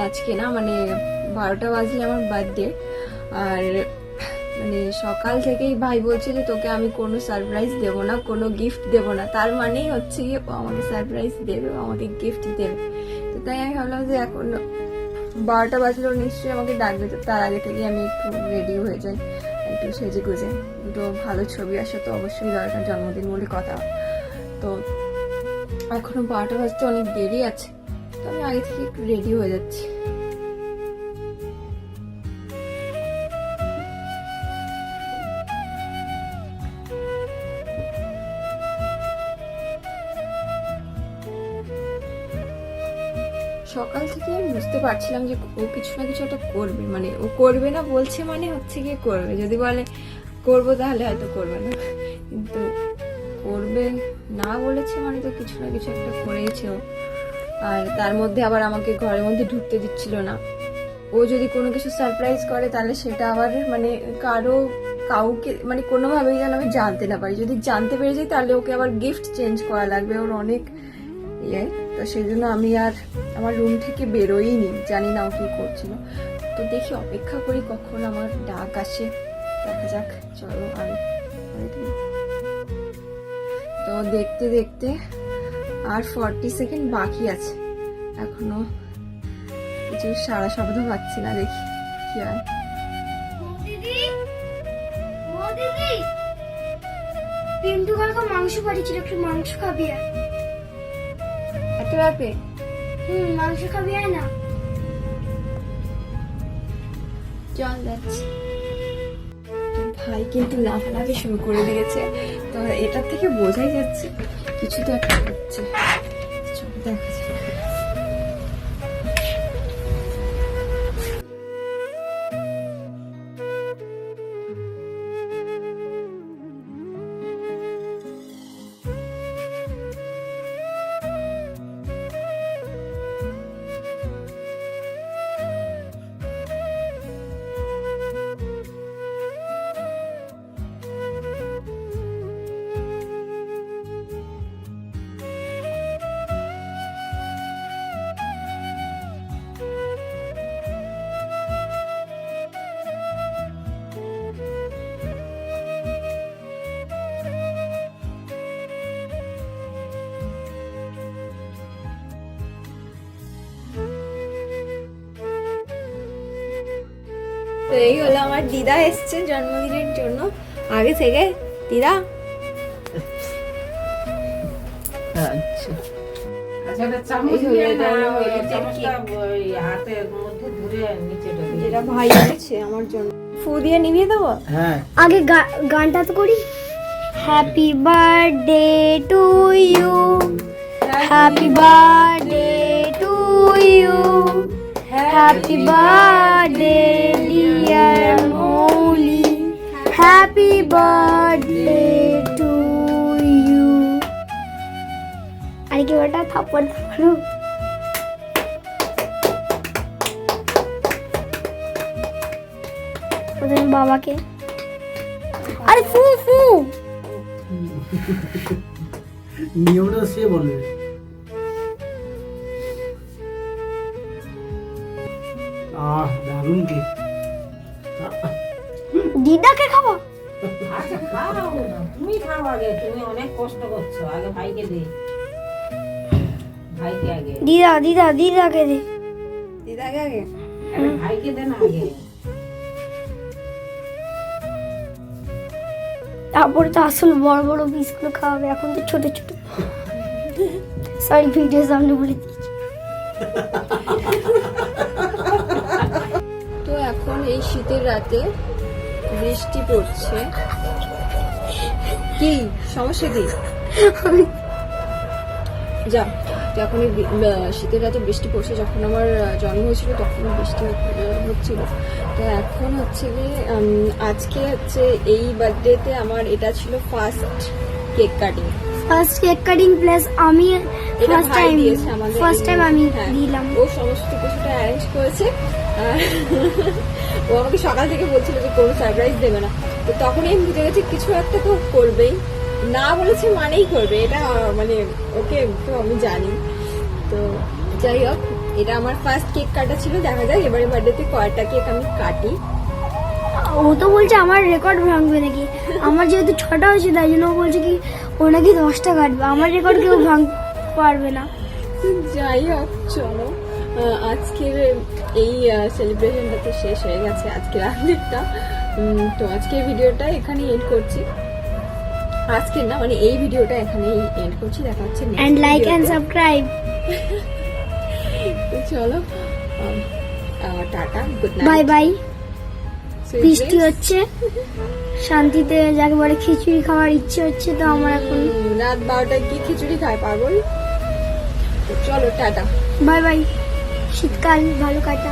আজকে না মানে 12টা বাজলে আমার বার্থডে। আর মানে সকাল থেকেই ভাই বলছে যে তোকে আমি কোনো সারপ্রাইজ দেবো না, কোনো গিফট দেবো না। তার মানেই হচ্ছে কি ও আমাকে সারপ্রাইজ দেবে, ও আমাকে গিফট দেবে। তো তাই আমি ভাবলাম যে এখন 12টা বাজলেও নিশ্চয়ই আমাকে ডাকবে, তো তার আগে থেকে আমি একটু রেডি হয়ে যাই, একটু সেজে গুজে। দুটো ভালো ছবি আসে তো অবশ্যই দরকার, জন্মদিন বলে কথা। তো এখনো 12টা বাজতে অনেক দেরি আছে, তো আমি আগে থেকে একটু রেডি হয়ে যাচ্ছি। সকাল থেকে আমি বুঝতে পারছিলাম যে ও কিছু না কিছু একটা করবে, মানে ও করবে না বলছে মানে হচ্ছে গিয়ে করবে। যদি বলে করবো তাহলে হয়তো করবে না, কিন্তু করবে না বলেছে মানে তো কিছু না কিছু একটা করেছে ও। আর তার মধ্যে আবার আমাকে ঘরের মধ্যে ঢুকতে দিচ্ছিল না। ও যদি কোনো কিছু সারপ্রাইজ করে তাহলে সেটা আবার মানে কাউকে মানে কোনোভাবেই যেন আমি জানতে না পারি। যদি জানতে পেরে যাই তাহলে ওকে আবার গিফট চেঞ্জ করা লাগবে, ওর অনেক ইয়ে। তো সেই জন্য আমি আর আমার রুম থেকে বেরোইনি, জানি না ও কি করছিল। তো দেখি অপেক্ষা করি কখন আমার ডাক আসে, দেখা যাক। চলো আমি তো দেখতে দেখতে আর 40 সেকেন্ড বাকি আছে, এখনো কিছু সারা শব্দ পাচ্ছি না, দেখি কি হয়। পিন্টু কালকে মাংস পাঠিয়েছিল, একটু মাংস খাবি? এত রাতে? মাংস খাবি না? চল যাচ্ছি। ভাই কিন্তু লাফালাফি শুরু করে দিয়েছে, তো এটার থেকে বোঝাই যাচ্ছে কিছু তো একটা হচ্ছে। চল দেখা যাক। তো এই হলো আমার দিদা এসছে জন্মদিনের জন্য আগে থেকে। দিদা যেটা ভাই এনেছে আমার জন্য, ফু দিয়ে নিভিয়ে দেবো। আগে গানটা তো করি। Happy birthday to you, happy birthday to you, happy birthday dear Mouli, happy birthday to you. আর কি ওটা থাপ্পড় মারো। প্রথমে বাবাকে, আরে ফু ফু নিয়মটা সে বলবে। দারুণ কি দিদাকে খাবো। আচ্ছা খাও, তুমি খাও আগে, তুমি অনেক কষ্ট করছো। আগে ভাইকে দে, ভাইকে আগে। দিদাকে দে। দিদাকে আগে? ভাইকে দে না আগে। তারপরে তো আসল বড় বড় পিসগুলো খাওয়াবে, এখন তো ছোট ছোট। সরি ভিডিও সামনে বলে দিচ্ছি। তো এখন এই শীতের রাতে বৃষ্টি পড়ছে। কি সমস্যা কি? যা, যখন শীতের রাতে বৃষ্টি পড়ছে, যখন আমার জন্ম হয়েছিল তখন বৃষ্টি হচ্ছিল। তো এখন হচ্ছে কি আজকে হচ্ছে এই বার্থডেতে আমার এটা ছিল ফার্স্ট কেক কাটিং প্লাস আমি এটা ভাই দিয়েছে আমাদের, ফার্স্ট টাইম আমি দিলাম। ও সমস্ত কিছুটা অ্যারেঞ্জ করেছে। ও আমাকে সকাল থেকে বলছিল যে কোনো সারপ্রাইজ দেবে না, তো তখনই আমি বুঝে গেছি কিছু একটা তো করবেই, না বলেছে মানেই করবে, এটা মানে ওকে তো আমি জানি। তো যাই হোক, এটা আমার ফার্স্ট কেক কাটা ছিল, দেখা যাক এবারে বার্থডেতে কয়টা কেক আমি কাটি। ও তো বলছে আমার রেকর্ড ভাঙবে নাকি, আমার যেহেতু 6টা হয়েছে তাই জন্য ও বলছে কি ও নাকি 10টা কাটবে, আমার রেকর্ড কেউ ভাঙতে পারবে না। যাই হোক চলো, আজকের এই সেলিব্রেশনটা তো শেষ হয়ে গেছে, আজকের আগেরটা। তো আজকের ভিডিওটা এখানে এন্ড করছি, আজকের না মানে এই ভিডিওটা এখানেই এন্ড করছি, দেখা হচ্ছে next এন্ড লাইক ভিডিওতে। And subscribe. তো চলো, tata, good night, bye bye. বৃষ্টি হচ্ছে, শান্তিতে যাকে বলে খিচুড়ি খাওয়ার ইচ্ছে হচ্ছে, তো আমার এখন রাত 12টায় কি খিচুড়ি খায় পাগল। তো চলো টাটা। Bye bye. শীতকাল ভালো কাটে।